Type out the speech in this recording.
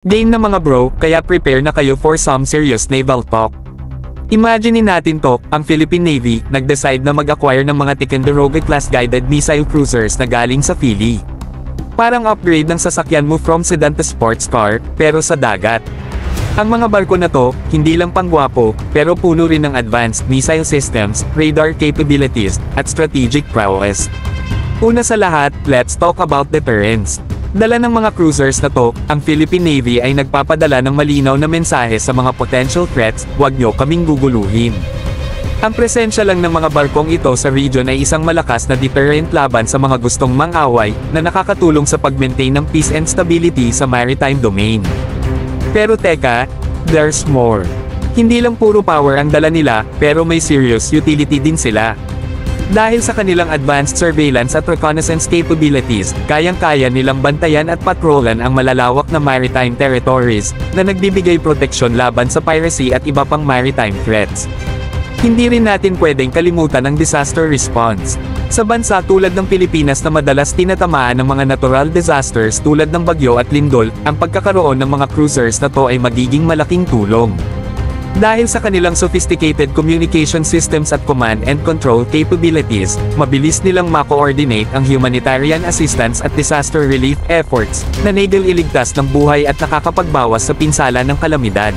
Game na mga bro, kaya prepare na kayo for some serious naval talk. Imagine natin to, ang Philippine Navy, nag-decide na mag-acquire ng mga Ticonderoga-class guided missile cruisers na galing sa Philly. Parang upgrade ng sasakyan mo from sedan to sports car, pero sa dagat. Ang mga barko na to, hindi lang pangwapo, pero puno rin ng advanced missile systems, radar capabilities, at strategic prowess. Una sa lahat, let's talk about deterrence. Dala ng mga cruisers na to, ang Philippine Navy ay nagpapadala ng malinaw na mensahe sa mga potential threats, huwag nyo kaming guguluhin. Ang presensya lang ng mga barkong ito sa region ay isang malakas na deterrent laban sa mga gustong mang-away, na nakakatulong sa pag-maintain ng peace and stability sa maritime domain. Pero teka, there's more. Hindi lang puro power ang dala nila, pero may serious utility din sila. Dahil sa kanilang advanced surveillance at reconnaissance capabilities, kayang-kaya nilang bantayan at patrolan ang malalawak na maritime territories, na nagbibigay proteksyon laban sa piracy at iba pang maritime threats. Hindi rin natin pwedeng kalimutan ang disaster response. Sa bansa tulad ng Pilipinas na madalas tinatamaan ng mga natural disasters tulad ng bagyo at lindol, ang pagkakaroon ng mga cruisers na to ay magiging malaking tulong. Dahil sa kanilang sophisticated communication systems at command and control capabilities, mabilis nilang ma-coordinate ang humanitarian assistance at disaster relief efforts, na naging iligtas ng buhay at nakakapagbawas sa pinsala ng kalamidad.